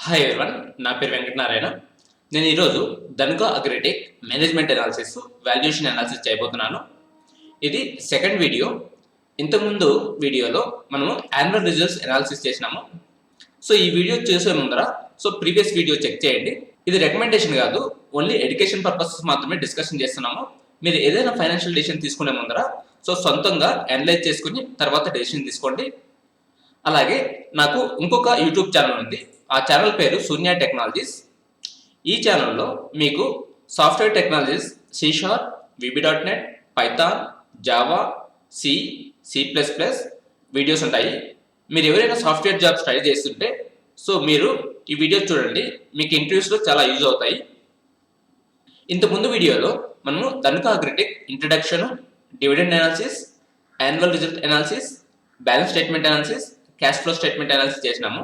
Hi everyone, నా పేరు వెంకటనారాయణ. నేను ఈరోజు Dhanuka agritech management analysis valuation analysis చేయబోతున్నాను. ఇది సెకండ్ వీడియో. ఇంతకుముందు వీడియోలో మనము యాన్యువల్ రిజల్ట్స్ అనాలిసిస్ చేసినాము. సో ఈ వీడియో చేసే ముందర ప్రీవియస్ వీడియో చెక్ చేయండి. ఇది రికమెండేషన్ కాదు, ఓన్లీ ఎడ్యుకేషన్ పర్పసెస్ మాత్రమే డిస్కషన్ చేస్తున్నాము. మీరు ఏదైనా ఫైనాన్షియల్ డెసిషన్ తీసుకునే ముందర సొంతంగా అనలైజ్ చేసుకుని తర్వాత డెసిషన్ తీసుకోండి. అలాగే నాకు ఇంకొక యూట్యూబ్ ఛానల్ ఉంది. ఆ ఛానల్ పేరు శూన్య టెక్నాలజీస్. ఈ ఛానల్లో మీకు software technologies, C#, VB.NET, Python, Java, C++ videos ఉంటాయి. మీరు ఎవరైనా సాఫ్ట్వేర్ జాబ్స్ ట్రై చేస్తుంటే మీరు ఈ వీడియో చూడండి, మీకు ఇంటర్వ్యూస్లో చాలా యూజ్ అవుతాయి. ఇంతకుముందు వీడియోలో మనము Dhanuka agritech introduction, dividend analysis, annual result analysis, balance statement analysis, cash flow statement analysis చేసినాము.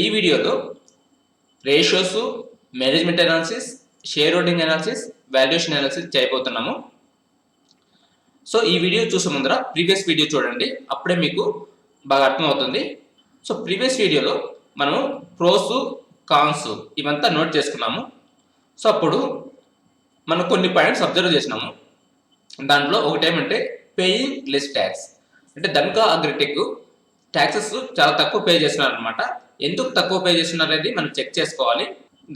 ఈ వీడియోలో ratios, management analysis, share holding analysis, valuation analysis చేయబోతున్నాము. ఈ వీడియో చూసే ముందర ప్రీవియస్ వీడియో చూడండి, అప్పుడే మీకు బాగా అర్థమవుతుంది. ప్రీవియస్ వీడియోలో మనము ప్రోస్, కాన్స్ ఇవంతా నోట్ చేసుకున్నాము. అప్పుడు మనం కొన్ని పాయింట్స్ అబ్జర్వ్ చేసినాము. దాంట్లో ఒకటేమంటే పేయింగ్ లెస్ ట్యాక్స్. అంటే ధనుక అగ్రిటెక్ ట్యాక్సెస్ చాలా తక్కువ పే చేస్తున్నారు అనమాట. ఎందుకు తక్కువ పే చేస్తున్నారు అనేది మనం చెక్ చేసుకోవాలి.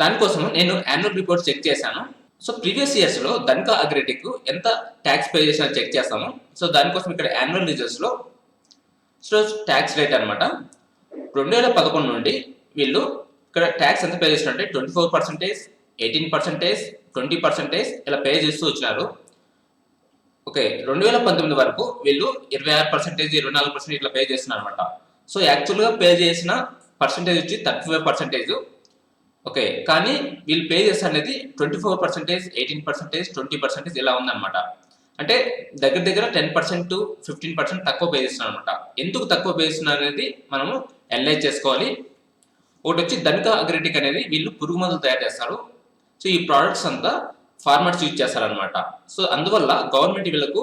దానికోసం నేను యాన్యువల్ రిపోర్ట్ చెక్ చేశాను. ప్రీవియస్ ఇయర్స్లో ధనుక అగ్రిటెక్ ఎంత ట్యాక్స్ పే చేసినా చెక్ చేస్తాము. దానికోసం ఇక్కడ యాన్యువల్ రిజల్ట్స్లో ట్యాక్స్ రేట్ అనమాట 2011 నుండి వీళ్ళు ఇక్కడ ట్యాక్స్ ఎంత పే చేసినారంటే 24%, 18%, 20% ఇలా పే చేస్తూ వచ్చినారు. 2019 వరకు వీళ్ళు 26%, 24% ఇట్లా పే చేస్తున్నారు అనమాట. యాక్చువల్గా పే చేసిన పర్సంటేజ్ వచ్చి 35%. కానీ వీళ్ళు పే చేస్తే అనేది 24%, 18%, 20% ఇలా ఉందన్నమాట. అంటే దగ్గర 10% to 15% తక్కువ పే చేస్తున్నారు అనమాట. ఎందుకు తక్కువ పే చేస్తున్నారు అనేది మనము అనలైజ్ చేసుకోవాలి. ఒకటి వచ్చి ధనుక అగ్రిటెక్ అనేది వీళ్ళు పురుగు మందులు తయారు చేస్తారు. ఈ ప్రోడక్ట్స్ అంతా ఫార్మర్స్ యూజ్ చేస్తారనమాట. అందువల్ల గవర్నమెంట్ వీళ్ళకు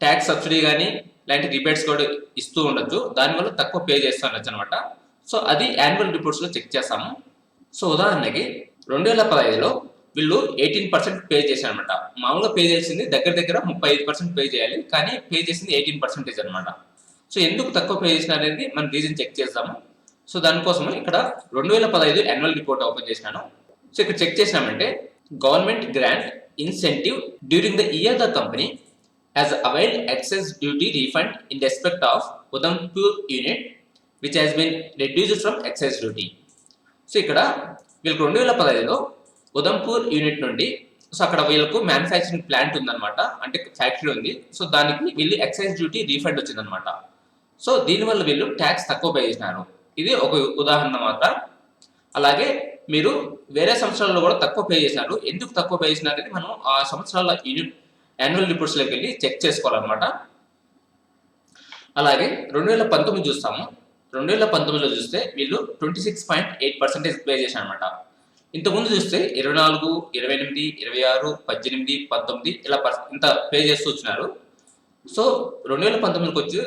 ట్యాక్స్ సబ్సిడీ కానీ ఇలాంటి రిబేట్స్ కూడా ఇస్తూ ఉండొచ్చు. దానివల్ల తక్కువ పే చేస్తూ ఉండొచ్చు అనమాట. అది యాన్యువల్ రిపోర్ట్స్లో చెక్ చేస్తాము. ఉదాహరణకి 2015లో వీళ్ళు 18% పే చేశారనమాట. మామూలుగా పే చేసింది దగ్గర 35% పే చేయాలి, కానీ పే చేసింది 18% అనమాట. ఎందుకు తక్కువ పే చేసిన అనేది మనం రీజన్ చెక్ చేస్తాము. దానికోసం ఇక్కడ 2015 యాన్యువల్ రిపోర్ట్ ఓపెన్ చేసినాను. ఇక్కడ చెక్ చేసినామంటే government grant incentive during the year the company has availed excess duty refund in respect of Udhampur unit which has been reduced from excess duty. ఇక్కడ వీళ్ళకి 2015లో Udhampur unit నుండి అక్కడ వీళ్ళకు మ్యానుఫ్యాక్చరింగ్ ప్లాంట్ ఉందన్నమాట, అంటే ఫ్యాక్టరీ ఉంది. దానికి వీళ్ళు ఎక్సైజ్ డ్యూటీ రీఫండ్ వచ్చిందనమాట. దీనివల్ల వీళ్ళు ట్యాక్స్ తక్కువ పే చేసినారు. ఇది ఒక ఉదాహరణ మాత్రం. అలాగే మీరు వేరే సంవత్సరాల్లో కూడా తక్కువ పే చేసినారు. ఎందుకు తక్కువ పే చేసినారని మనం ఆ సంవత్సరాల యాన్యువల్ రిపోర్ట్స్లోకి వెళ్ళి చెక్ చేసుకోవాలన్నమాట. అలాగే 2019 చూస్తాము. 2019లో చూస్తే వీళ్ళు 26.8% పే చేశారు అనమాట. ఇంతకుముందు చూస్తే 24, 28, 26, 18, 19 ఇలా ఇంత పే చేస్తూ వచ్చినారు. 2019కి వచ్చి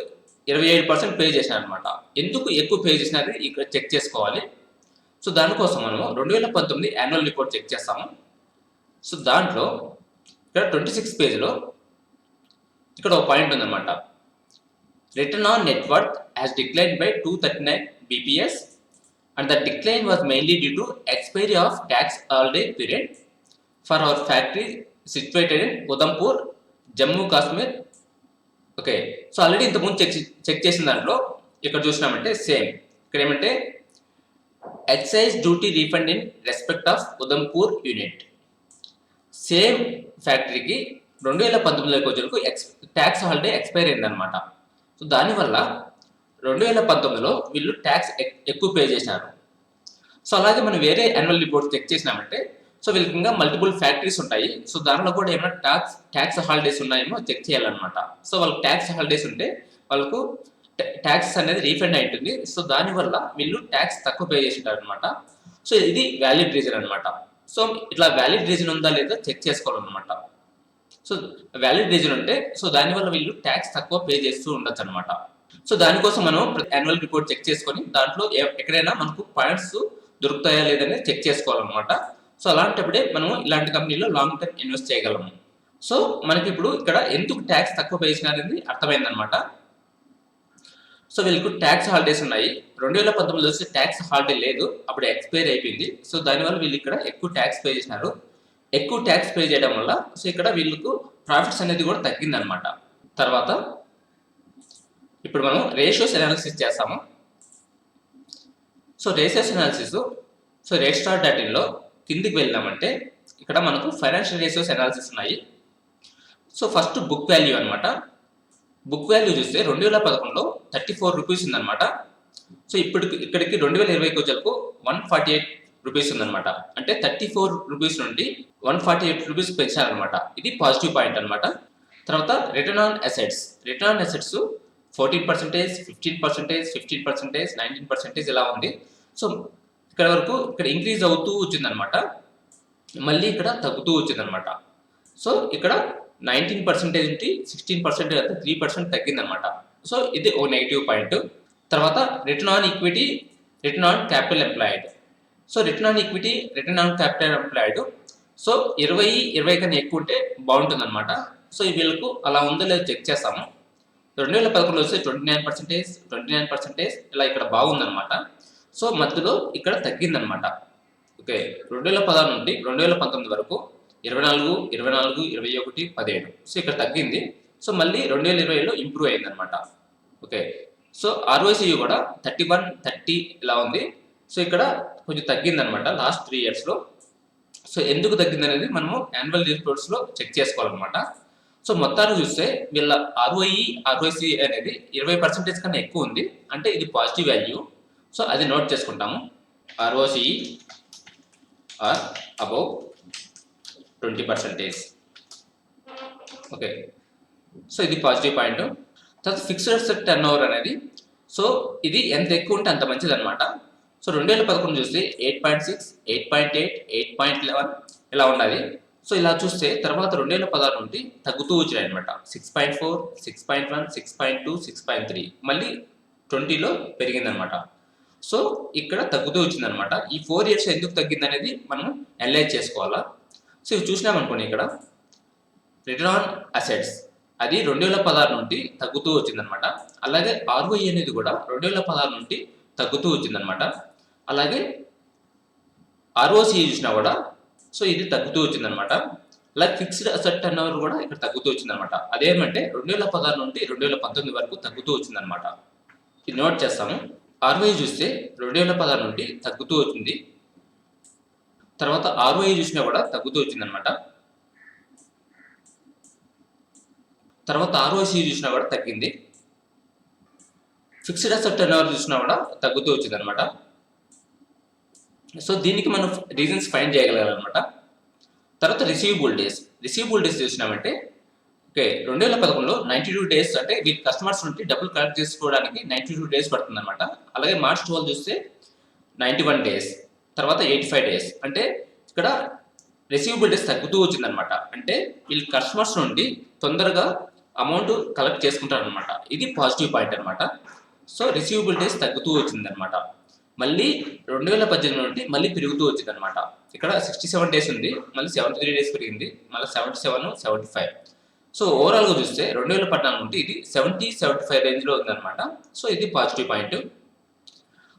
27% పే చేశారు అనమాట. ఎందుకు ఎక్కువ పే చేసినారు ఇక్కడ చెక్ చేసుకోవాలి. దానికోసం మనము 2019 యాన్యువల్ రిపోర్ట్ చెక్ చేస్తాము. దాంట్లో ఇక్కడ 26 పేజ్లో ఇక్కడ ఒక పాయింట్ ఉందన్నమాట. Return on net worth has declined by 239 bps and the decline was mainly due to expiry of tax holiday period for our factory situated in Udhampur, Jammu Kashmir. Already ఇంతకుముందు check చేసిన దాంట్లో ఇక్కడ చూసినామంటే same. ఇక్కడ ఏమంటే excise duty refund in respect of Udhampur unit. Same ఫ్యాక్టరీకి 2019లోకి వచ్చేందుకు ట్యాక్స్ హాలిడే ఎక్స్పైర్ అయిందనమాట. దానివల్ల 2019లో వీళ్ళు ట్యాక్స్ ఎక్కువ పే చేశారు. అలాగే మనం వేరే యాన్యువల్ రిపోర్ట్ చెక్ చేసినామంటే వీళ్ళకి ఇంకా మల్టిపుల్ ఫ్యాక్టరీస్ ఉంటాయి. దానిలో కూడా ఏమైనా ట్యాక్స్ హాలిడేస్ ఉన్నాయేమో చెక్ చేయాలన్నమాట. వాళ్ళకి ట్యాక్స్ హాలిడేస్ ఉంటే వాళ్ళకు ట్యాక్స్ అనేది రీఫండ్ అయి ఉంటుంది. దానివల్ల వీళ్ళు ట్యాక్స్ తక్కువ పే చేసి ఉంటారు అనమాట. ఇది వ్యాలిడ్ రీజన్ అనమాట. ఇట్లా వ్యాలిడ్ రీజన్ ఉందా లేదా చెక్ చేసుకోవాలన్నమాట. వ్యాలిడ్ రీజన్ ఉంటే దానివల్ల వీళ్ళు ట్యాక్స్ తక్కువ పే చేస్తూ ఉండొచ్చు అనమాట. దానికోసం మనం యాన్యువల్ రిపోర్ట్ చెక్ చేసుకొని దాంట్లో ఎక్కడైనా మనకు పాయింట్స్ దొరుకుతాయా లేదని చెక్ చేసుకోవాలన్నమాట. సో అలాంటప్పుడే మనం ఇలాంటి కంపెనీలో లాంగ్ టర్మ్ ఇన్వెస్ట్ చేయగలము. సో మనకి ఇప్పుడు ఇక్కడ ఎందుకు ట్యాక్స్ తక్కువ పే చేసిన అనేది అర్థమైందనమాట. సో వీళ్ళకు ట్యాక్స్ హాలిడేస్ ఉన్నాయి. 2019 వచ్చి ట్యాక్స్ హాలిడే లేదు, అప్పుడు ఎక్స్పైర్ అయిపోయింది. సో దానివల్ల వీళ్ళు ఇక్కడ ఎక్కువ ట్యాక్స్ పే చేసినారు. ఎక్కువ ట్యాక్స్ పే చేయడం వల్ల సో ఇక్కడ వీళ్ళకు ప్రాఫిట్స్ అనేది కూడా తగ్గిందనమాట. తర్వాత ఇప్పుడు మనం రేషియోస్ అనాలిసిస్ చేస్తాము. సో రేషియోస్ అనాలిసిస్ సో రేట్స్టార్.in కిందికి వెళ్ళామంటే ఇక్కడ మనకు ఫైనాన్షియల్ రేషియోస్ అనాలిసిస్ ఉన్నాయి. సో ఫస్ట్ బుక్ వాల్యూ అనమాట. బుక్ వాల్యూ చూస్తే 2011లో 34 రూపీస్ ఉందన్నమాట. సో ఇక్కడికి 2020కి వచ్చేలకు 148 రూపీస్ ఉందన్నమాట. అంటే 34 రూపీస్ నుండి 148 రూపీస్ పెంచారనమాట. ఇది పాజిటివ్ పాయింట్ అనమాట. తర్వాత రిటర్న్ ఆన్ అసెట్స్ 14%, 15%, 15%, 19% ఇలా ఉంది. సో ఇక్కడ వరకు ఇక్కడ ఇంక్రీజ్ అవుతూ వచ్చిందనమాట, మళ్ళీ ఇక్కడ తగ్గుతూ వచ్చిందనమాట. సో ఇక్కడ 19% నుండి 16% అయితే 3% తగ్గిందనమాట. సో ఇది ఓ నెగిటివ్ పాయింట్. తర్వాత return on equity, return on capital employed. So return on equity, return on capital employed so 20 కన్నా ఎక్కువ ఉంటే బాగుంటుంది అనమాట. సో వీళ్ళకు అలా ఉందో లేదో చెక్ చేస్తాము. 2011లో వస్తే 29% ఇలా ఇక్కడ బాగుందనమాట. సో మధ్యలో ఇక్కడ తగ్గిందనమాట. ఓకే, 2016 నుండి 2019 వరకు 24, 21, 17. సో ఇక్కడ తగ్గింది. సో మళ్ళీ 2020లో ఇంప్రూవ్ అయిందనమాట. ఓకే, సో ఆర్ఓసియు కూడా 31, 30 ఇలా ఉంది. సో ఇక్కడ కొంచెం తగ్గిందనమాట లాస్ట్ 3 ఇయర్స్లో. సో ఎందుకు తగ్గింది అనేది మనము యాన్యువల్ రిపోర్ట్స్లో చెక్ చేసుకోవాలన్నమాట. సో మొత్తాన్ని చూస్తే వీళ్ళ ఆర్ఓసి అనేది 20% కన్నా ఎక్కువ ఉంది, అంటే ఇది పాజిటివ్ వాల్యూ. సో అది నోట్ చేసుకుంటాము. ROC are above 20%. Okay, so ఇది పాజిటివ్ పాయింట్. తర్వాత ఫిక్స్డ్ అసెట్ టర్న్ ఓవర్ అనేది సో ఇది ఎంత ఎక్కువ ఉంటే అంత మంచిది అనమాట. సో 2011 చూస్తే 8.6, 8.8, 8.11 ఇలా ఉన్నది. సో ఇలా చూస్తే తర్వాత 2016 నుండి తగ్గుతూ వచ్చినాయి అనమాట. 6.4, 6.1, 6.2, 6.3 మళ్ళీ 20లో పెరిగిందనమాట. సో ఇక్కడ తగ్గుతూ వచ్చిందనమాట. ఈ 4 ఇయర్స్ ఎందుకు తగ్గింది అనేది మనం అనలైజ్ చేసుకోవాలా. సో ఇవి చూసినామనుకోండి, ఇక్కడ రిటర్న్ ఆన్ అసెట్స్ అది 2016 నుండి తగ్గుతూ వచ్చిందనమాట. అలాగే ఆర్ఓఈ అనేది కూడా 2016 నుండి తగ్గుతూ వచ్చిందనమాట. అలాగే ఆర్ఓసి చూసినా కూడా సో ఇది తగ్గుతూ వచ్చిందనమాట. అలాగే ఫిక్స్డ్ అసెట్ టర్న్ ఓవర్ కూడా ఇక్కడ తగ్గుతూ వచ్చిందనమాట. అదేమంటే 2016 నుండి 2019 వరకు తగ్గుతూ వచ్చిందనమాట. ఇది నోట్ చేస్తాము. ఆర్ఓఈ చూస్తే 2016 నుండి తగ్గుతూ వచ్చింది. తర్వాత ఆర్ఓఈ చూసినా కూడా తగ్గుతూ వచ్చిందనమాట. తర్వాత ఆర్ఓసి చూసినా కూడా తగ్గింది. ఫిక్స్డ్ అసెట్ టర్నోవర్ చూసినా కూడా తగ్గుతూ వచ్చింది అనమాట. సో దీనికి మనం రీజన్స్ ఫైండ్ చేయగలగాలన్నమాట. తర్వాత రిసీవబుల్ డేస్ చూసినామంటే ఓకే, 2011లో 92 డేస్, అంటే వీటి కస్టమర్స్ నుండి డబ్బులు కలెక్ట్ చేసుకోవడానికి 92 డేస్ పడుతుంది అనమాట. అలాగే మార్చ్ 12 చూస్తే 91 డేస్, తర్వాత 85 డేస్. అంటే ఇక్కడ రిసీవబుల్ డేస్ తగ్గుతూ వచ్చిందనమాట. అంటే వీళ్ళు కస్టమర్స్ నుండి తొందరగా అమౌంట్ కలెక్ట్ చేసుకుంటారు అనమాట. ఇది పాజిటివ్ పాయింట్ అనమాట. సో రిసీవబుల్ డేస్ తగ్గుతూ వచ్చిందనమాట. మళ్ళీ 2018 నుండి మళ్ళీ పెరుగుతూ వచ్చింది అనమాట. ఇక్కడ 67 డేస్ ఉంది, మళ్ళీ 73 డేస్ పెరిగింది, మళ్ళీ 77, 75. సో ఓవరాల్గా చూస్తే 2014 నుండి ఇది 70, 75 రేంజ్లో ఉందన్నమాట. సో ఇది పాజిటివ్ పాయింట్.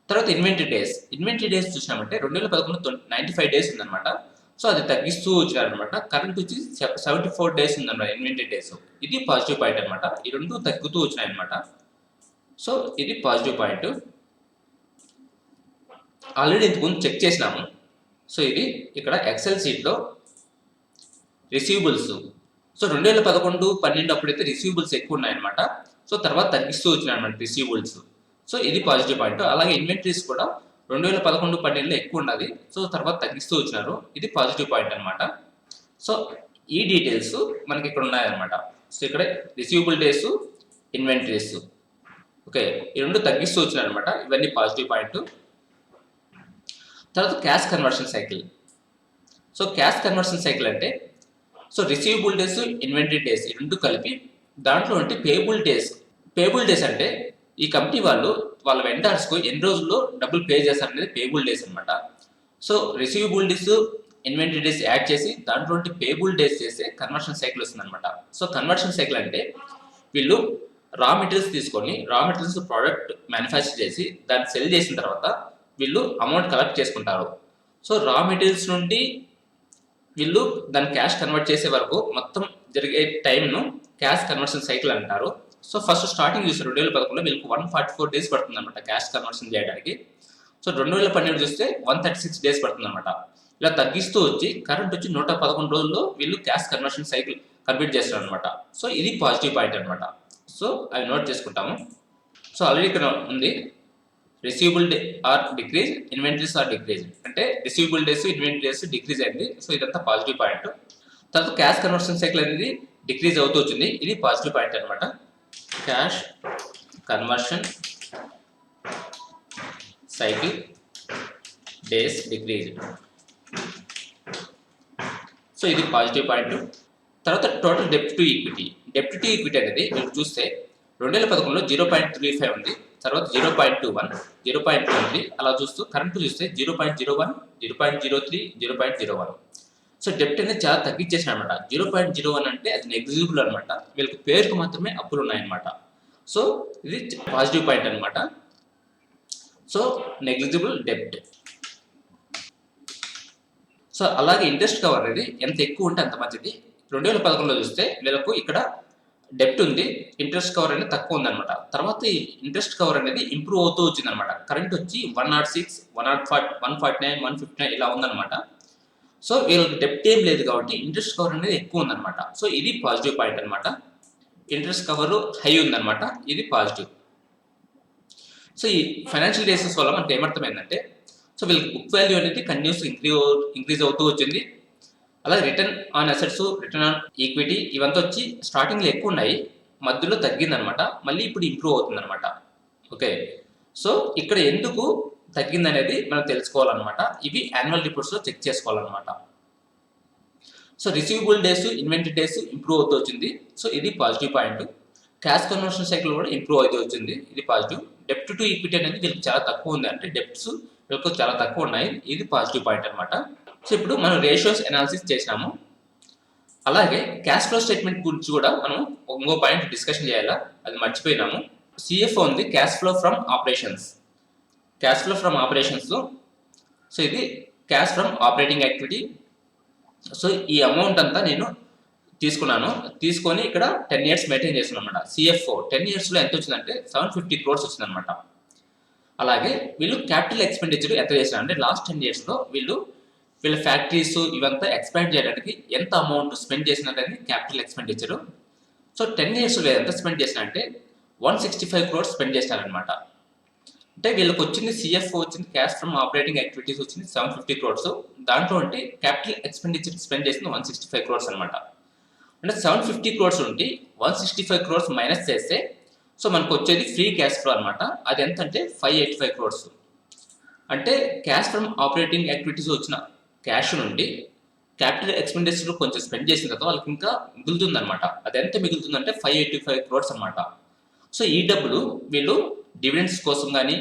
తర్వాత ఇన్వెంటరీ డేస్ చూసినామంటే 2011 95 డేస్ ఉందన్నమాట. సో అది తగ్గిస్తూ వచ్చినారనమాట. కరెంట్ వచ్చి 74 డేస్ ఉందన్నమాట ఇన్వెంటరీ డేస్. ఇది పాజిటివ్ పాయింట్ అనమాట. ఈ రెండు తగ్గుతూ వచ్చినాయి అనమాట. సో ఇది పాజిటివ్ పాయింట్. ఆల్రెడీ ఇంతకుముందు చెక్ చేసినాము. సో ఇది ఇక్కడ ఎక్సెల్ షీట్లో రిసీవబుల్స్. సో 2011, 12 అప్పుడైతే రిసీవబుల్స్ ఎక్కువ ఉన్నాయన్నమాట. సో తర్వాత తగ్గిస్తూ వచ్చినాయి అనమాట రిసీవబుల్స్. సో ఇది పాజిటివ్ పాయింట్. అలాగే ఇన్వెంటరీస్ కూడా 2011, 12లో ఎక్కువ ఉన్నది. సో తర్వాత తగ్గిస్తూ వచ్చినారు. ఇది పాజిటివ్ పాయింట్ అనమాట. సో ఈ డీటెయిల్స్ మనకి ఇక్కడ ఉన్నాయన్నమాట. సో ఇక్కడ రిసీవబుల్ డేస్, ఇన్వెంటరీస్. ఓకే, ఈ రెండు తగ్గిస్తూ వచ్చినాయి అనమాట. ఇవన్నీ పాజిటివ్ పాయింట్. తర్వాత cash conversion cycle. So cash conversion cycle అంటే so receivable days, inventory days ఈ రెండు కలిపి దాంట్లో అంటే పేబుల్ డేస్ అంటే ఈ కంపెనీ వాళ్ళు వాళ్ళ వెండర్స్కు ఎన్ని రోజుల్లో డబ్బులు పే చేస్తారనేది పేబుల్ డేస్ అనమాట. So receivable days, inventory days add చేసి దాంట్లో పేబుల్ డేస్ చేస్తే కన్వర్షన్ సైకిల్ వస్తుంది అనమాట. సో కన్వర్షన్ సైకిల్ అంటే వీళ్ళు రా మెటీరియల్స్ తీసుకొని రా మెటీరియల్స్ ప్రోడక్ట్ మ్యానుఫ్యాక్చర్ చేసి దాన్ని సెల్ చేసిన తర్వాత వీళ్ళు అమౌంట్ కలెక్ట్ చేసుకుంటారు. సో రా మెటీరియల్స్ నుండి వీళ్ళు దాన్ని క్యాష్ కన్వర్ట్ చేసే వరకు మొత్తం జరిగే టైంను క్యాష్ కన్వర్షన్ సైకిల్ అంటారు. సో ఫస్ట్ స్టార్టింగ్ చూస్తే 2011లో వీళ్ళకి 144 డేస్ పడుతుంది అనమాట క్యాష్ కన్వర్షన్ చేయడానికి. సో 2012 చూస్తే 136 డేస్ పడుతుంది అనమాట. ఇలా తగ్గిస్తూ వచ్చి కరెంట్ వచ్చి 111 రోజుల్లో వీళ్ళు క్యాష్ కన్వర్షన్ సైకిల్ కంప్లీట్ చేస్తారు అనమాట. సో ఇది పాజిటివ్ పాయింట్ అనమాట. సో అవి నోట్ చేసుకుంటాము. సో ఆల్రెడీ ఇక్కడ ఉంది receivable day or decrease, inventories or decrease. అంటే receivable days, inventory days decrease అయింది. సో ఇదంతా పాజిటివ్ పాయింట్. తర్వాత క్యాష్ కన్వర్షన్ సైకిల్ అనేది డిక్రీజ్ అవుతూ వచ్చింది. ఇది పాజిటివ్ పాయింట్ అనమాట. Cash conversion cycle days decrease. So ఇది పాజిటివ్ పాయింట్. తర్వాత total డెప్ట్ to equity. డెప్ట్ to equity అనేది మీరు చూస్తే 2011లో 0.35 ఉంది, తర్వాత 0.21, 0.23 అలా చూస్తూ కరెంట్ చూస్తే 0.01, 0.03, 0.01. సో డెప్ట్ అనేది చాలా తగ్గించేసాడు అనమాట. 0.01 అంటే అది నెగ్లిజిబుల్ అనమాట. వీళ్ళకి పేరుకు మాత్రమే అప్పులు ఉన్నాయన్నమాట. సో ఇది పాజిటివ్ పాయింట్ అనమాట. సో నెగ్లిజిబుల్ డెప్ట్. సో అలాగే ఇంట్రెస్ట్ కవర్ అనేది ఎంత ఎక్కువ ఉంటే అంత మంచిది. 2011లో చూస్తే వీళ్ళకు ఇక్కడ డెప్ట్ ఉంది, ఇంట్రెస్ట్ కవర్ అనేది తక్కువ ఉందన్నమాట. తర్వాత ఈ ఇంట్రెస్ట్ కవర్ అనేది ఇంప్రూవ్ అవుతూ వచ్చింది అనమాట. కరెంట్ వచ్చి 106, 149, 159 ఇలా ఉందన్నమాట. సో వీళ్ళకి డెప్ట్ ఏం లేదు కాబట్టి ఇంట్రెస్ట్ కవర్ అనేది ఎక్కువ ఉందన్నమాట. సో ఇది పాజిటివ్ పాయింట్ అనమాట. ఇంట్రెస్ట్ కవర్ హై ఉందన్నమాట. ఇది పాజిటివ్. సో ఈ ఫైనాన్షియల్ డేసెస్ వల్ల మనకు ఏమర్థమైందంటే, సో వీళ్ళకి బుక్ వాల్యూ అనేది కంటిన్యూస్ ఇంక్రీజ్ అవుతూ వచ్చింది. అలాగే return on assets, return on equity ఇవంతా వచ్చి స్టార్టింగ్లో ఎక్కువ ఉన్నాయి, మధ్యలో తగ్గిందనమాట, మళ్ళీ ఇప్పుడు ఇంప్రూవ్ అవుతుందన్నమాట. ఓకే, సో ఇక్కడ ఎందుకు తగ్గిందనేది మనం తెలుసుకోవాలన్నమాట. ఇవి యాన్యువల్ రిపోర్ట్స్లో చెక్ చేసుకోవాలన్నమాట. So receivable days, inventory days improve అవుతూ వచ్చింది. సో ఇది positive point. Cash conversion cycle కూడా ఇంప్రూవ్ అవుతూ వచ్చింది. ఇది పాజిటివ్. డెప్ట్ టు ఈక్విటీ అనేది వీళ్ళకి చాలా తక్కువ ఉంది, అంటే డెప్ట్స్ వీళ్ళకి చాలా తక్కువ ఉన్నాయి. ఇది పాజిటివ్ పాయింట్ అనమాట. సో ఇప్పుడు మనం రేషియోస్ అనాలిసిస్ చేసినాము. అలాగే క్యాష్ ఫ్లో స్టేట్మెంట్ గురించి కూడా మనం ఇంకో పాయింట్ డిస్కషన్ చేయాలా, అది మర్చిపోయినాము. సిఎఫ్ఓ ఉంది cash flow from operations. Cash flow from ఆపరేషన్స్లో సో ఇది cash from operating activity. So ఈ అమౌంట్ అంతా నేను తీసుకొని ఇక్కడ 10 years మెయింటైన్ చేస్తున్నాను అనమాట. సిఎఫ్ఓ 10 yearsలో ఎంత వచ్చిందంటే 750 crores వచ్చిందనమాట. అలాగే వీళ్ళు క్యాపిటల్ ఎక్స్పెండిచర్ ఎంత చేశారు అంటే లాస్ట్ 10 yearsలో వీళ్ళ ఫ్యాక్టరీస్ ఇవంతా ఎక్స్పాండ్ చేయడానికి ఎంత అమౌంట్ స్పెండ్ చేసినది క్యాపిటల్ ఎక్స్పెండిచర్. సో 10 yearsలో ఎంత స్పెండ్ చేసినంటే 165 crores స్పెండ్ చేశారనమాట. అంటే వీళ్ళకి వచ్చింది సిఎఫ్ఓ వచ్చింది క్యాష్ ఫ్రమ్ ఆపరేటింగ్ యాక్టివిటీస్ వచ్చింది 750 crores. దాంట్లో అంటే క్యాపిటల్ ఎక్స్పెండిచర్ స్పెండ్ చేసింది 165 crores అనమాట. అంటే 750 crores ఉండి 165 crores మైనస్ చేస్తే సో మనకు వచ్చేది ఫ్రీ క్యాష్ ఫ్లో అనమాట. అది ఎంత అంటే 585 crores. అంటే క్యాష్ ఫ్రమ్ ఆపరేటింగ్ యాక్టివిటీస్ వచ్చిన క్యాష్ నుండి క్యాపిటల్ ఎక్స్పెండిచర్ కొంచెం స్పెండ్ చేసిన తర్వాత వాళ్ళకి ఇంకా మిగులుతుంది అనమాట. అది ఎంత మిగులుతుందంటే 585 crores అనమాట. సో ఈ డబ్బులు వీళ్ళు డివిడెండ్స్ కోసం కానీ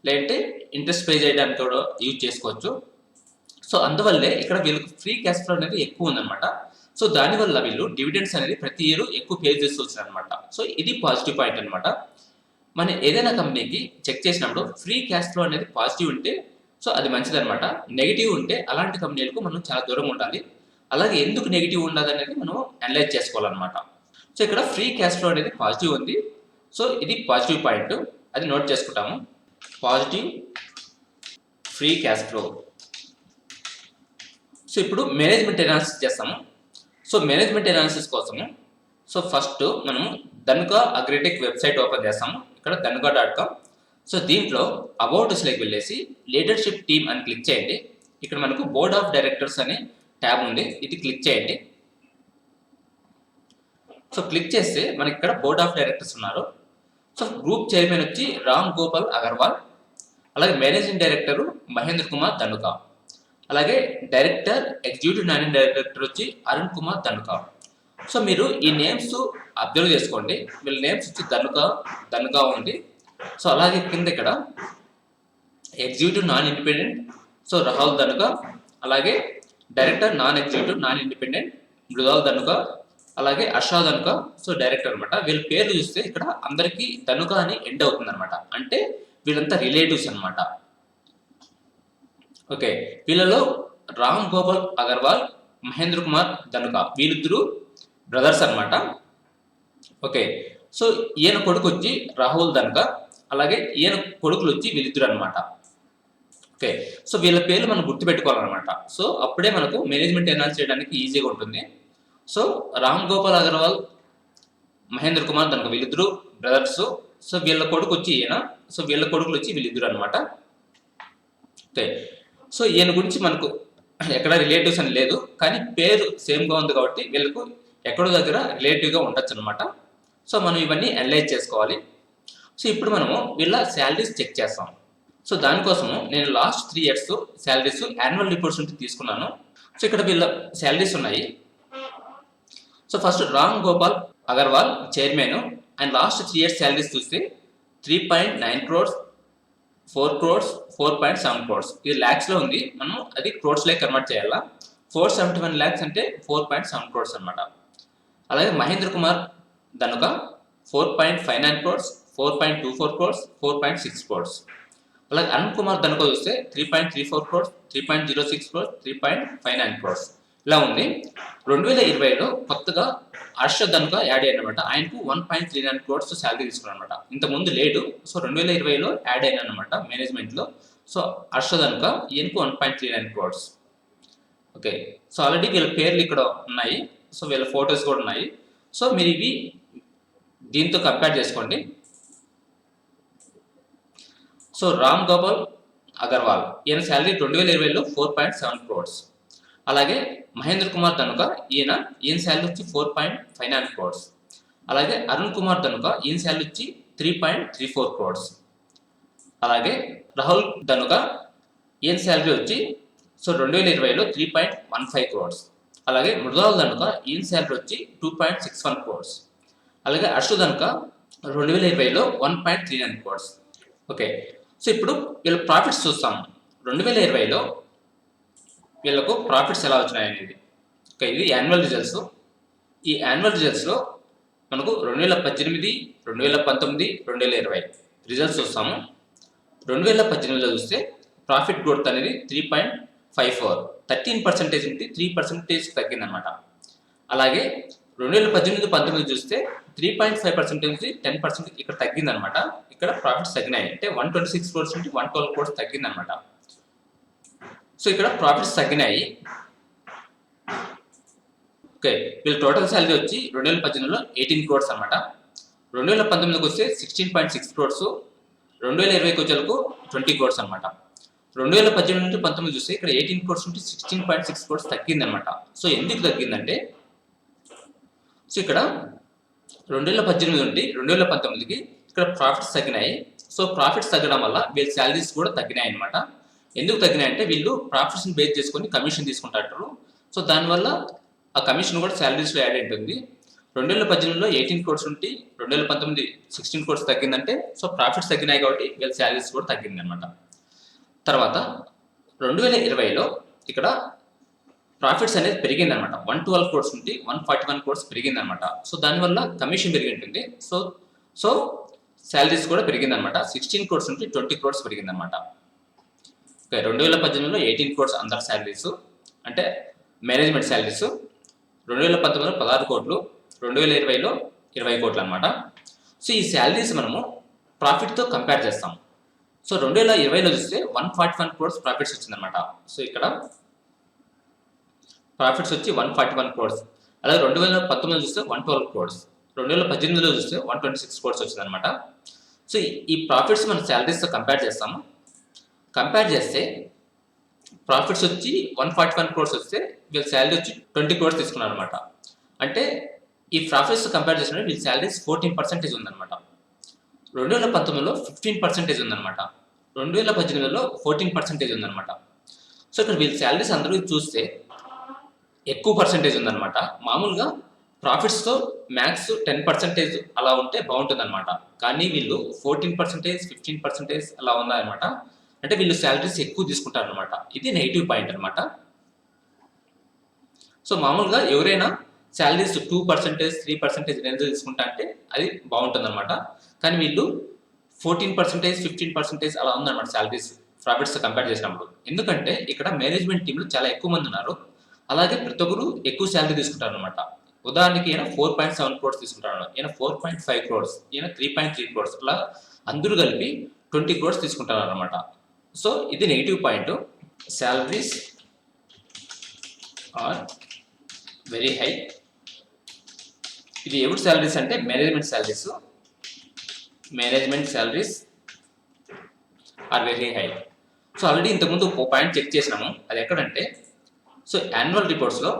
లేదంటే ఇంట్రెస్ట్ పే చేయడానికి కూడా యూజ్ చేసుకోవచ్చు. సో అందువల్లే ఇక్కడ వీళ్ళకి ఫ్రీ క్యాష్ ఫ్లో అనేది ఎక్కువ ఉందన్నమాట. సో దానివల్ల వీళ్ళు డివిడెండ్స్ అనేది ప్రతి ఇయర్ ఎక్కువ పే చేస్తూ వచ్చారనమాట. సో ఇది పాజిటివ్ పాయింట్ అనమాట. మనం ఏదైనా కంపెనీకి చెక్ చేసినప్పుడు ఫ్రీ క్యాష్ ఫ్లో అనేది పాజిటివ్ ఉంటే సో అది మంచిదనమాట. నెగిటివ్ ఉంటే అలాంటి కంపెనీలకు మనం చాలా దూరంగా ఉండాలి. అలాగే ఎందుకు నెగిటివ్ ఉండదు అనేది మనం అనలైజ్ చేసుకోవాలన్నమాట. సో ఇక్కడ ఫ్రీ క్యాష్ ఫ్లో అనేది పాజిటివ్ ఉంది. సో ఇది పాజిటివ్ పాయింట్, అది నోట్ చేసుకుంటాము. Positive free cash flow. So ఇప్పుడు మేనేజ్మెంట్ అనాలిసిస్ చేస్తాము. సో మేనేజ్మెంట్ అనాలిసిస్ కోసము సో ఫస్ట్ మనము ధనుకా అగ్రిటెక్ వెబ్సైట్ ఓపెన్ చేస్తాము. ఇక్కడ dhanuka.com. సో దీంట్లో అబౌట్ అస్లోకి వెళ్ళేసి లీడర్షిప్ టీమ్ అని క్లిక్ చేయండి. ఇక్కడ మనకు బోర్డ్ ఆఫ్ డైరెక్టర్స్ అనే ట్యాబ్ ఉంది, ఇది క్లిక్ చేయండి. సో క్లిక్ చేస్తే మనకి ఇక్కడ బోర్డ్ ఆఫ్ డైరెక్టర్స్ ఉన్నారు. సో గ్రూప్ చైర్మన్ వచ్చి రామ్ గోపాల్ అగర్వాల్, అలాగే మేనేజింగ్ డైరెక్టర్ మహేంద్ర కుమార్ ధనుకా, అలాగే డైరెక్టర్ ఎగ్జిక్యూటివ్ మేనేజింగ్ డైరెక్టర్ వచ్చి అరుణ్ కుమార్ ధనుకా. సో మీరు ఈ నేమ్స్ అబ్జర్వ్ చేసుకోండి. వీళ్ళ నేమ్స్ వచ్చి ధనుకా ఉంది, సో అలాగే కింద ఇక్కడ executive non independent, so Rahul Dhanuka. అలాగే director non executive non independent Mridul Dhanuka. అలాగే హర్ష ధనుక, సో డైరెక్టర్ అనమాట. వీళ్ళ పేర్లు చూస్తే ఇక్కడ అందరికీ ధనుక అని ఎండ్ అవుతుంది అనమాట. అంటే వీళ్ళంతా రిలేటివ్స్ అనమాట. ఓకే, వీళ్ళలో రామ్ గోపాల్ అగర్వాల్, మహేంద్ర కుమార్ ధనుక వీళ్ళిద్దరు బ్రదర్స్ అనమాట. ఓకే, సో ఈయన కొడుకు వచ్చి రాహుల్ ధనుక, అలాగే ఈయన కొడుకులు వచ్చి వీళ్ళిద్దరు అనమాట. ఓకే, సో వీళ్ళ పేర్లు మనం గుర్తుపెట్టుకోవాలన్నమాట. సో అప్పుడే మనకు మేనేజ్మెంట్ ఎనాలిసిస్ చేయడానికి ఈజీగా ఉంటుంది. సో రామ్ గోపాల్ అగర్వాల్, మహేంద్ర కుమార్ ధనుక వీళ్ళిద్దరు బ్రదర్స్. సో వీళ్ళ కొడుకు వచ్చి ఈయన, సో వీళ్ళ కొడుకులు వచ్చి వీళ్ళిద్దరు అనమాట. ఓకే, సో ఈయన గురించి మనకు ఎక్కడ రిలేటివ్స్ అని లేదు, కానీ పేరు సేమ్గా ఉంది కాబట్టి వీళ్ళకు ఎక్కడో దగ్గర రిలేటివ్గా ఉండొచ్చు అనమాట. సో మనం ఇవన్నీ అనలైజ్ చేసుకోవాలి. సో ఇప్పుడు మనము వీళ్ళ శాలరీస్ చెక్ చేస్తాం. సో దానికోసము నేను last 3 years salaries annual reports నుంచి తీసుకున్నాను. సో ఇక్కడ వీళ్ళ శాలరీస్ ఉన్నాయి. So first Ram Gopal Agarwal chairman, and last 3 years salaries చూస్తే 3.9 crores, 4 crores, 4.7 crores. ఇది ల్యాక్స్లో ఉంది, మనం అది క్రోర్స్లో కన్వర్ట్ చేయాలా. 471 lakhs అంటే 4.7 crores అనమాట. అలాగే Mahindra Kumar Dhanuka 4.59 crores, 4.24 crores, 4.6 crores. అలాగే అరుణ్ కుమార్ ధనుక చూస్తే 3.34 crores, 3.06 crores, 3.59 crores ఇలా ఉంది. 2020లో కొత్తగా హర్ష ధనుక యాడ్ అయ్యాడు అనమాట. ఆయనకు 1.39 crores శాలరీ తీసుకున్నాను అనమాట. ఇంతకుముందు లేడు, సో 2020లో యాడ్ అయినా అనమాట మేనేజ్మెంట్లో. సో హర్ష ధనుక ఈయనకు 1.39 crores. ఓకే, సో ఆల్రెడీ వీళ్ళ పేర్లు ఇక్కడ ఉన్నాయి, సో వీళ్ళ ఫొటోస్ కూడా ఉన్నాయి. సో మీరు ఇవి దీంతో కంపేర్ చేసుకోండి. సో రామ్ గోపాల్ అగర్వాల్ ఈయన శాలరీ 2020లో 4.7 crores. అలాగే మహేంద్ర కుమార్ ధనుక ఈయన శాలరీ వచ్చి 4.59 crores. అలాగే అరుణ్ కుమార్ ధనుక ఈయన శాలరీ వచ్చి 3.34 crores. అలాగే రాహుల్ ధనుక ఈయన శాలరీ వచ్చి సో 2020లో 3.15 crores. అలాగే మృదాల్ ధనుక ఈయన శాలరీ వచ్చి 2.61 crores. అలాగే హర్ష ధనుక 2020లో 1.39 crores. ఓకే, సో ఇప్పుడు వీళ్ళ ప్రాఫిట్స్ చూస్తాం. 2020లో వీళ్ళకు ప్రాఫిట్స్ ఎలా వచ్చినాయి అనేది. ఓకే, ఇది యాన్యువల్ రిజల్ట్స్. ఈ యాన్యువల్ రిజల్ట్స్లో మనకు 2018, 2019, 2020 రిజల్ట్స్ చూస్తాము. 2018లో చూస్తే ప్రాఫిట్ గ్రోత్ అనేది 3.54, 13% ఉంటే 3% తగ్గిందనమాట. అలాగే 2018-19 చూస్తే 3.5% నుంచి 10% ఇక్కడ తగ్గిందనమాట. ఇక్కడ ప్రాఫిట్స్ తగ్గినాయి, అంటే 126 crores నుంచి 112 crores తగ్గిందనమాట. సో ఇక్కడ ప్రాఫిట్స్ తగ్గినాయి. ఓకే, వీళ్ళ టోటల్ శాలరీ వచ్చి 2018లో 18 crores అనమాట. 2019కి వస్తే 16.6 crores, 2020కి వచ్చేలకు 20 crores అనమాట. 2018 నుండి 19 చూస్తే ఇక్కడ 18 crores నుండి 16.6 crores తగ్గిందనమాట. సో ఎందుకు తగ్గిందంటే, సో ఇక్కడ 2018 నుండి 2019కి ఇక్కడ ప్రాఫిట్స్ తగ్గినాయి. సో ప్రాఫిట్స్ తగ్గడం వల్ల వీళ్ళ శాలరీస్ కూడా తగ్గినాయి అనమాట. ఎందుకు తగ్గినాయంటే వీళ్ళు ప్రాఫిట్స్ని బేస్ చేసుకొని కమిషన్ తీసుకుంటారు. సో దానివల్ల ఆ కమిషన్ కూడా శాలరీస్లో యాడ్ ఉంటుంది. 2018లో 18 crores నుండి 2019 16 crores తగ్గిందంటే సో ప్రాఫిట్స్ తగ్గినాయి కాబట్టి వీళ్ళ శాలరీస్ కూడా తగ్గింది అనమాట. తర్వాత 2020లో ఇక్కడ ప్రాఫిట్స్ అనేది పెరిగింది అనమాట. 112 crores నుండి 141 crores పెరిగింది అనమాట. సో దానివల్ల కమిషన్ పెరిగి ఉంటుంది. సో శాలరీస్ కూడా పెరిగింది అనమాట. 16 crores నుండి 20 crores పెరిగింది అనమాట. ఓకే, 2018లో 18 crores అందరి శాలరీస్ అంటే మేనేజ్మెంట్ శాలరీస్, 2019లో 16 crores, 2020లో 20 crores అనమాట. సో ఈ శాలరీస్ మనము ప్రాఫిట్తో కంపేర్ చేస్తాం. సో 2020లో చూస్తే 141 crores ప్రాఫిట్స్ వచ్చిందనమాట. సో ఇక్కడ ప్రాఫిట్స్ వచ్చి 141 crores. అలాగే 2019 చూస్తే 112 crores, 2018లో చూస్తే 126 crores వచ్చిందనమాట. సో ఈ ప్రాఫిట్స్ మనం శాలరీస్తో కంపేర్ చేస్తాము. కంపేర్ చేస్తే ప్రాఫిట్స్ వచ్చి 141 crores వస్తే వీళ్ళ శాలరీ వచ్చి 20 crores తీసుకున్నారు అనమాట. అంటే ఈ ప్రాఫిట్స్ కంపేర్ చేసినప్పుడు వీళ్ళ శాలరీస్ 14% ఉందన్నమాట. 2019లో 15% ఉందన్నమాట. 2018లో 14% ఉందన్నమాట. సో ఇక్కడ వీళ్ళ శాలరీస్ అందరూ చూస్తే ఎక్కువ పర్సెంటేజ్ ఉందన్నమాట. మామూలుగా ప్రాఫిట్స్తో మ్యాక్స్ 10% అలా ఉంటే బాగుంటుంది అనమాట. కానీ వీళ్ళు 14%, 15% అలా ఉన్నాయన్నమాట. అంటే వీళ్ళు శాలరీస్ ఎక్కువ తీసుకుంటారు అనమాట. ఇది నెగిటివ్ పాయింట్ అనమాట. సో మామూలుగా ఎవరైనా శాలరీస్ 2%, 3% రేంజ్ తీసుకుంటా అంటే అది బాగుంటుంది అనమాట. కానీ వీళ్ళు 14%, 15% అలా ఉందన్నమాట శాలరీస్ ప్రాఫిట్స్ కంపేర్ చేసినప్పుడు. ఎందుకంటే ఇక్కడ మేనేజ్మెంట్ టీంలో చాలా ఎక్కువ మంది ఉన్నారు. అలాగే ప్రతి ఒక్కరు ఎక్కువ శాలరీ తీసుకుంటారు అనమాట. ఉదాహరణకి ఈయన 4.7 క్రోర్స్ తీసుకుంటాడు, ఈయన 4.5 క్రోర్స్, ఈయన 3.3 క్రోర్స్, అలా అందరూ కలిపి 20 క్రోర్స్ తీసుకుంటారు అనమాట. సో ఇది negative point. Salaries are very high. ఇది ఎవరి శాలరీస్ అంటే management salaries. Management salaries are very high. So already ఇంతకుముందు ఒక పాయింట్ చెక్ చేసినాము. అది ఎక్కడంటే సో యాన్యువల్ రిపోర్ట్స్లో,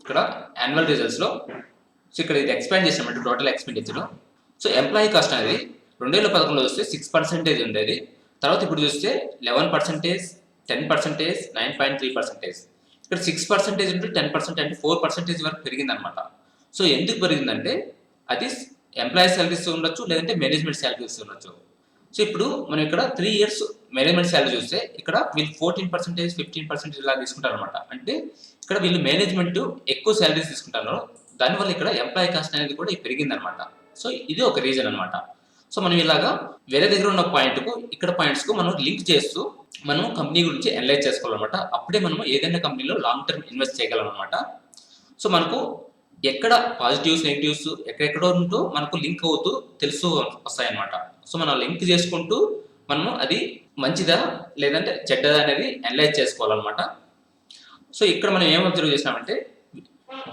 ఇక్కడ యాన్యువల్ రిజల్ట్స్లో, సో ఇక్కడ ఇది ఎక్స్పాండ్ చేసినామంటే total expenditure. So employee cost అనేది 2011లో చూస్తే 6% ఉండేది. తర్వాత ఇప్పుడు చూస్తే 11%, 10%, 9.3%. ఇక్కడ 6% ఉంటే 10% అంటే 4% వరకు పెరిగిందనమాట. సో ఎందుకు పెరిగిందంటే అది ఎంప్లాయీ శాలరీస్ ఉండొచ్చు, లేదంటే మేనేజ్మెంట్ శాలరీస్ ఉండొచ్చు. సో ఇప్పుడు మనం ఇక్కడ 3 years మేనేజ్మెంట్ శాలరీ చూస్తే ఇక్కడ వీళ్ళు 14%, 15% ఇలా తీసుకుంటారు అనమాట. అంటే ఇక్కడ వీళ్ళు మేనేజ్మెంట్ ఎక్కువ శాలరీస్ తీసుకుంటారు. దానివల్ల ఇక్కడ ఎంప్లాయీ కాస్ట్ అనేది కూడా పెరిగిందనమాట. సో ఇది ఒక రీజన్ అనమాట. సో మనం ఇలాగా వేరే దగ్గర ఉన్న పాయింట్కు ఇక్కడ పాయింట్స్కు మనం లింక్ చేస్తూ మనం కంపెనీ గురించి అనలైజ్ చేసుకోవాలన్నమాట. అప్పుడే మనం ఏదైనా కంపెనీలో లాంగ్ టర్మ్ ఇన్వెస్ట్ చేయగలం అనమాట. సో మనకు ఎక్కడ పాజిటివ్స్, నెగిటివ్స్ ఎక్కడెక్కడో ఉంటూ మనకు లింక్ అవుతూ తెలుస్తూ వస్తాయన్నమాట. సో మనం లింక్ చేసుకుంటూ మనము అది మంచిదా లేదంటే చెడ్డదా అనేది అనలైజ్ చేసుకోవాలన్నమాట. సో ఇక్కడ మనం ఏం అబ్జర్వ్ చేసినామంటే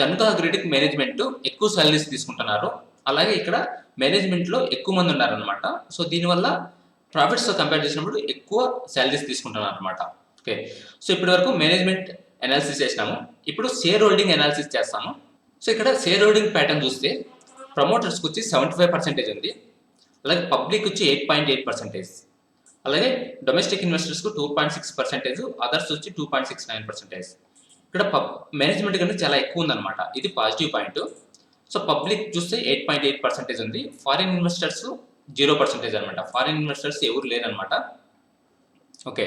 ధనుక అగ్రిటెక్ మేనేజ్మెంట్ ఎక్కువ శాలరీస్ తీసుకుంటున్నారు. అలాగే ఇక్కడ మేనేజ్మెంట్లో ఎక్కువ మంది ఉన్నారనమాట. సో దీనివల్ల ప్రాఫిట్స్తో కంపేర్ చేసినప్పుడు ఎక్కువ శాలరీస్ తీసుకుంటున్నారు అనమాట. ఓకే, సో ఇప్పటి వరకు మేనేజ్మెంట్ అనాలిసిస్ చేసినాము. ఇప్పుడు షేర్ హోల్డింగ్ అనాలిసిస్ చేస్తాము. సో ఇక్కడ షేర్ హోల్డింగ్ ప్యాటర్న్ చూస్తే ప్రమోటర్స్కి వచ్చి 75% ఉంది. అలాగే పబ్లిక్ వచ్చి 8.8%, అలాగే డొమెస్టిక్ ఇన్వెస్టర్స్కు 2.6%, అదర్స్ వచ్చి 2.69%. ఇక్కడ మేనేజ్మెంట్ కంటే చాలా ఎక్కువ ఉందన్నమాట. ఇది పాజిటివ్ పాయింట్. సో పబ్లిక్ చూస్తే 8.8% ఉంది. ఫారిన్ ఇన్వెస్టర్స్ 0% అనమాట. ఫారిన్ ఇన్వెస్టర్స్ ఎవరు లేరనమాట. ఓకే,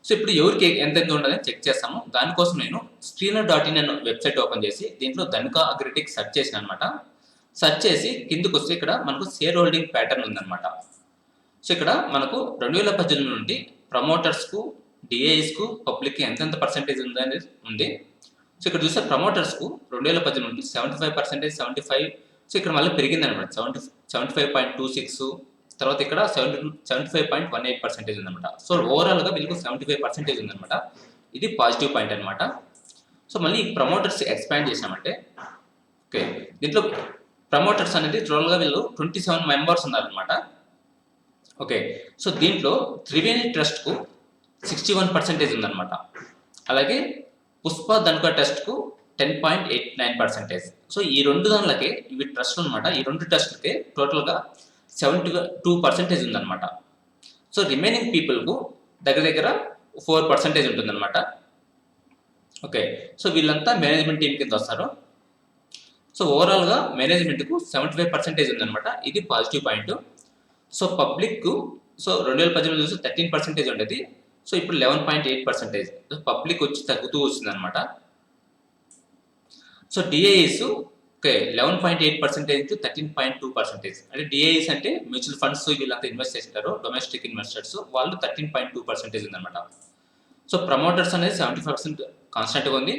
సో ఇప్పుడు ఎవరికి ఎంత ఉండదని చెక్ చేస్తాము. దానికోసం నేను screener.in అనే వెబ్సైట్ ఓపెన్ చేసి దీంట్లో ధనుక అగ్రిటెక్ సెర్చ్ చేసిన అనమాట. సెర్చ్ చేసి కిందకు వస్తే ఇక్కడ మనకు షేర్ హోల్డింగ్ ప్యాటర్న్ ఉందన్నమాట. సో ఇక్కడ మనకు 2018 నుండి ప్రమోటర్స్కు, డిఐఎస్కు, పబ్లిక్కి ఎంతెంత పర్సెంటేజ్ ఉందనేది ఉంది. సో ఇక్కడ చూస్తే ప్రమోటర్స్కు 2018 నుండి 75%, 75. సో ఇక్కడ మళ్ళీ పెరిగిందనమాట. 75.26, తర్వాత ఇక్కడ 75.18% ఉందన్నమాట. సో ఓవరాల్గా వీళ్ళకు 75% ఉందన్నమాట. ఇది పాజిటివ్ పాయింట్ అనమాట. సో మళ్ళీ ప్రమోటర్స్ ఎక్స్పాండ్ చేసినామంటే ఓకే, దీంట్లో ప్రమోటర్స్ అనేది టోటల్గా వీళ్ళు 27 మెంబర్స్ ఉన్నారనమాట. ఓకే, సో దీంట్లో త్రివేణి ట్రస్ట్కు 61% ఉందన్నమాట. అలాగే పుష్ప ధనుక ట్రస్ట్కు 10.89%. సో ఈ రెండు దానిలకే ఇవి ట్రస్ట్లు అనమాట. ఈ రెండు ట్రస్ట్లకే టోటల్గా 72% ఉందన్నమాట. సో రిమైనింగ్ పీపుల్కు దగ్గర దగ్గర 4% ఉంటుందన్నమాట. ఓకే, సో వీళ్ళంతా మేనేజ్మెంట్ టీం కింద వస్తారు. సో ఓవరాల్గా మేనేజ్మెంట్కు 75% ఉందన్నమాట. ఇది positive point. So public so 2018 చూస్తే 13% ఉండేది. సో ఇప్పుడు 11.8%. పబ్లిక్ వచ్చి తగ్గుతూ వస్తుంది అనమాట. So DIIs okay 11.8% to 13.2%. అంటే డిఐఎస్ అంటే మ్యూచువల్ ఫండ్స్ వీళ్ళంతా ఇన్వెస్ట్ చేసింటారు, డొమెస్టిక్ ఇన్వెస్టర్స్ వాళ్ళు 13.2% ఉందన్నమాట. సో ప్రమోటర్స్ అనేది 75% కాన్స్టెంట్గా ఉంది.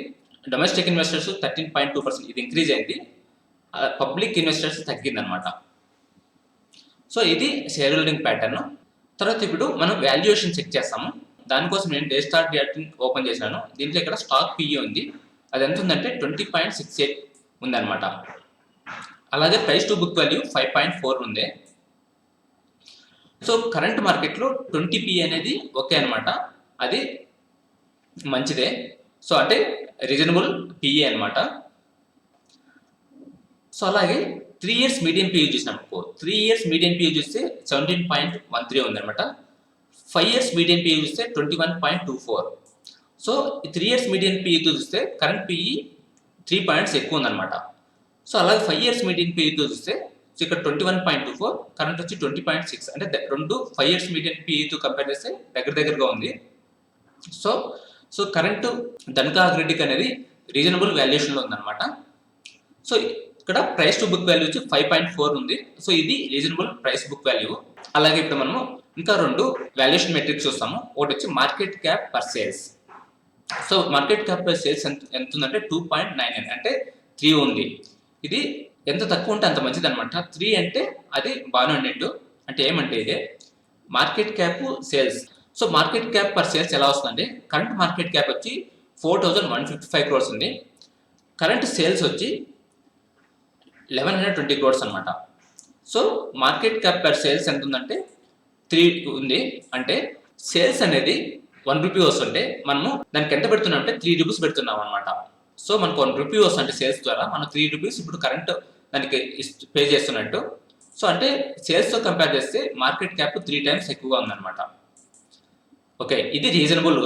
డొమెస్టిక్ ఇన్వెస్టర్స్ 13.2%, ఇది ఇంక్రీజ్ అయింది. పబ్లిక్ ఇన్వెస్టర్స్ తగ్గిందనమాట. సో ఇది షేర్ హోల్డింగ్ ప్యాటర్న్. తర్వాత ఇప్పుడు మనం వాల్యుయేషన్ చెక్ చేస్తాము. దానికోసం నేను Daystar.in ఓపెన్ చేశాను. దీంట్లో ఇక్కడ స్టాక్ పిఈ ఉంది. అది ఎంత ఉందంటే 20.68 ఉందన్నమాట. అలాగే ప్రైస్ టు బుక్ వాల్యూ 5.4 ఉంది. సో కరెంట్ మార్కెట్లో 20 పిఈ అనేది ఓకే అనమాట, అది మంచిదే. సో అంటే రీజనబుల్ పిఈ అనమాట. సో అలాగే 3 years మీడియం పిఈ చూసినాము. 3 years మీడియం పిఈ చూస్తే 17.13 ఉందన్నమాట. 5 years మీడియం పిఈ చూస్తే 21.24. సో 3 years మీడియం పిఈతో చూస్తే కరెంట్ పిఈ 3 పాయింట్స్ ఎక్కువ ఉందన్నమాట. సో అలాగే 5 ఇయర్స్ మీడియన్ పీఈతో చూస్తే సో ఇక్కడ 21.24, కరెంట్ వచ్చి 20.6, అంటే రెండు 5 ఇయర్స్ మీడియన్ పీఈతో కంపేర్ చేస్తే దగ్గరగా ఉంది. So so current Dhanka agritech అనేది రీజనబుల్ వాల్యుయేషన్లో ఉందన్నమాట. సో ఇక్కడ ప్రైస్ టు బుక్ వాల్యూ వచ్చి 5.4 ఉంది. సో ఇది రీజనబుల్ ప్రైస్ బుక్ వాల్యూ. అలాగే ఇప్పుడు మనము ఇంకా రెండు వాల్యుయేషన్ మెట్రిక్స్ చూస్తాము. ఒకటి వచ్చి market cap per sales. So market cap per sales ఎంత ఉందంటే 2.99, అంటే 3 ఉంది. ఇది ఎంత తక్కువ ఉంటే అంత మంచిది అనమాట. 3 అంటే అది బాగానే ఉన్నట్టు. అంటే ఏమంటే ఇదే market cap sales. So market cap per sales ఎలా వస్తుందంటే కరెంట్ మార్కెట్ క్యాప్ వచ్చి 4155 crores ఉంది. కరెంట్ సేల్స్ వచ్చి 1120 crores అనమాట. So market cap per sales ఎంత ఉందంటే 3 ఉంది. అంటే సేల్స్ అనేది 1 రూపీ వస్తుంటే మనము దానికి ఎంత పెడుతున్నాం అంటే 3 రూపీస్ పెడుతున్నాం అనమాట. సో మనకు 1 రూపీ వస్తుంటే సేల్స్ ద్వారా మనం 3 రూపీస్ ఇప్పుడు కరెంట్ దానికి పే చేస్తున్నట్టు. సో అంటే సేల్స్తో కంపేర్ చేస్తే మార్కెట్ క్యాప్ 3 times ఎక్కువగా ఉందన్నమాట. ఓకే, ఇది రీజనబుల్.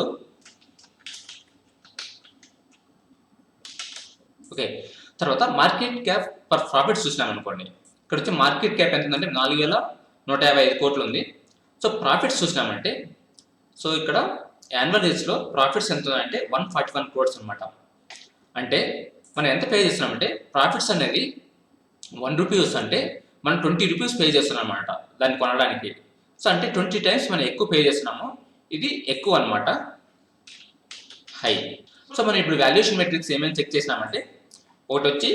ఓకే, తర్వాత మార్కెట్ క్యాప్ పర్ ప్రాఫిట్స్ చూసినాం అనుకోండి. ఇక్కడ వచ్చి మార్కెట్ క్యాప్ ఎంత ఉందంటే 4155 కోట్లు ఉంది. సో ప్రాఫిట్స్ చూసినామంటే సో ఇక్కడ యాన్యువల్ బేస్లో ప్రాఫిట్స్ ఎంత ఉందంటే 141 crores అనమాట. అంటే మనం ఎంత పే చేస్తున్నామంటే ప్రాఫిట్స్ అనేది 1 రూపీ వస్తుంటే మనం 20 రూపీస్ పే చేస్తున్నాం అనమాట దాన్ని కొనడానికి. సో అంటే 20 times మనం ఎక్కువ పే చేస్తున్నాము. ఇది ఎక్కువ అనమాట, హై. సో మనం ఇప్పుడు వాల్యుయేషన్ మెట్రిక్స్ ఏమేమి చెక్ చేసినామంటే ఒకటి వచ్చి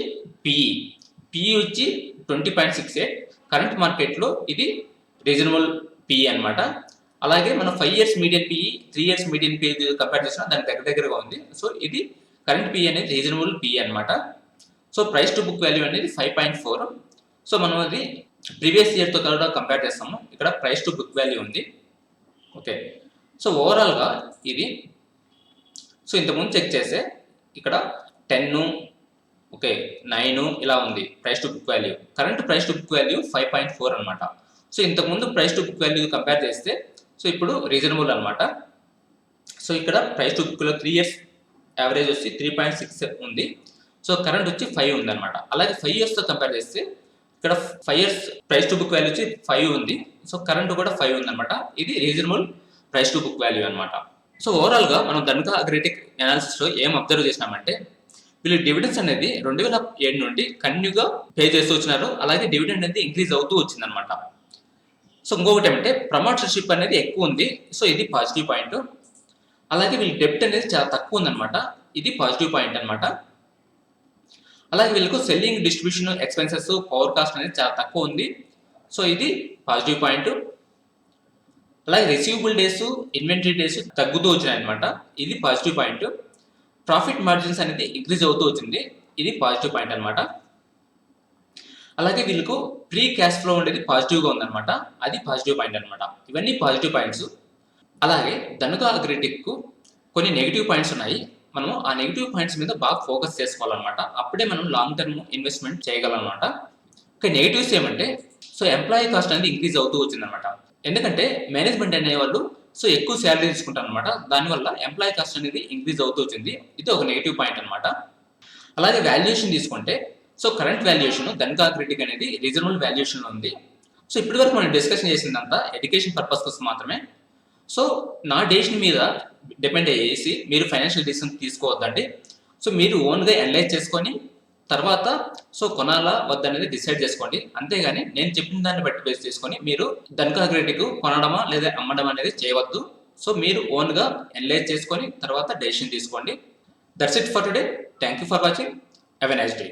పిఈ వచ్చి 20.68, కరెంట్ మార్కెట్లో ఇది రీజనబుల్ పిఈ అనమాట. అలాగే మనం 5 years median PE 3 years median PE compare చేసినా దానికి దగ్గరగా ఉంది. సో ఇది కరెంట్ పిఈ అనేది రీజనబుల్ పిఈ అనమాట. So price to book value అనేది 5.4. సో మనం అది ప్రీవియస్ ఇయర్తో కూడా కంపేర్ చేస్తాము. ఇక్కడ ప్రైస్ టు బుక్ వాల్యూ ఉంది. ఓకే, సో ఓవరాల్గా ఇది సో ఇంతకుముందు చెక్ చేస్తే ఇక్కడ 10, ఓకే 9 ఇలా ఉంది price to book value. Current price to book value 5.4 అనమాట. సో ఇంతకుముందు price to book value compare చేస్తే సో ఇప్పుడు రీజనబుల్ అనమాట. సో ఇక్కడ ప్రైస్ టు బుక్లో 3 ఇయర్స్ యావరేజ్ వచ్చి 3.6 ఉంది. సో కరెంట్ వచ్చి 5 ఉంది అనమాట. అలాగే 5 ఇయర్స్తో కంపేర్ చేస్తే ఇక్కడ 5 years price to book value వచ్చి 5 ఉంది. సో కరెంట్ కూడా 5 ఉంది అనమాట. ఇది reasonable price to book value అనమాట. సో ఓవరాల్గా మనం ధన్కా అగ్రిటెక్ అనాలిసిస్లో ఏం అబ్జర్వ్ చేసినామంటే వీళ్ళు డివిడెండ్స్ అనేది 2007 నుండి కంటిన్యూగా పే చేస్తూ వచ్చినారు. అలాగే డివిడెండ్ అనేది ఇంక్రీజ్ అవుతూ వచ్చిందనమాట. సో ఇంకొకటి ఏమంటే ప్రమోటర్షిప్ అనేది ఎక్కువ ఉంది. సో ఇది పాజిటివ్ పాయింట్. అలాగే వీళ్ళ డెప్ట్ అనేది చాలా తక్కువ ఉందన్నమాట. ఇది పాజిటివ్ పాయింట్ అనమాట. అలాగే వీళ్ళకు selling distribution expenses power cost అనేది చాలా తక్కువ ఉంది. సో ఇది పాజిటివ్ పాయింట్. అలాగే రిసీవబుల్ డేస్ ఇన్వెంటరీ డేస్ తగ్గుతూ వచ్చినాయి అనమాట. ఇది పాజిటివ్ పాయింట్. ప్రాఫిట్ మార్జిన్స్ అనేది ఇంక్రీజ్ అవుతూ వచ్చింది. ఇది పాజిటివ్ పాయింట్ అనమాట. అలాగే వీళ్ళకు ప్రీ క్యాష్ ఫ్లో ఉండేది పాజిటివ్గా ఉందన్నమాట. అది పాజిటివ్ పాయింట్ అనమాట. ఇవన్నీ పాజిటివ్ పాయింట్స్. అలాగే ధన్కా అగ్రిటెక్కు కొన్ని నెగిటివ్ పాయింట్స్ ఉన్నాయి. మనము ఆ నెగిటివ్ పాయింట్స్ మీద బాగా ఫోకస్ చేసుకోవాలన్నమాట. అప్పుడే మనం లాంగ్ టర్మ్ ఇన్వెస్ట్మెంట్ చేయగలనమాట. ఇంకా నెగిటివ్స్ ఏమంటే సో ఎంప్లాయీ కాస్ట్ అనేది ఇంక్రీజ్ అవుతూ వచ్చిందనమాట. ఎందుకంటే మేనేజ్మెంట్ అనేవాళ్ళు సో ఎక్కువ శాలరీ తీసుకుంటారు అనమాట. దానివల్ల ఎంప్లాయీ కాస్ట్ అనేది ఇంక్రీజ్ అవుతూ వచ్చింది. ఇది ఒక నెగిటివ్ పాయింట్ అనమాట. అలాగే వాల్యుయేషన్ తీసుకుంటే so current valuation Dhanka agritech అనేది రీజనబుల్ వాల్యుయేషన్లో ఉంది. సో ఇప్పటి వరకు మనం డిస్కషన్ చేసిందంతా ఎడ్యుకేషన్ పర్పస్ కోసం మాత్రమే. సో నా డెసిషన్ మీద డిపెండ్ అయ్యేసి మీరు ఫైనాన్షియల్ డెసిషన్ తీసుకోవద్దండి. సో మీరు ఓన్గా అనలైజ్ చేసుకొని తర్వాత సో కొనాలా వద్దనేది డిసైడ్ చేసుకోండి. అంతేగాని నేను చెప్పిన దాన్ని బట్టి బేస్ చేసుకొని మీరు ధన్కా అగ్రిటెక్ కొనడమా లేదా అమ్మడం అనేది చేయవద్దు. సో మీరు ఓన్గా అనలైజ్ చేసుకొని తర్వాత డెసిషన్ తీసుకోండి. That's it for today. Thank you for watching. Have a nice day.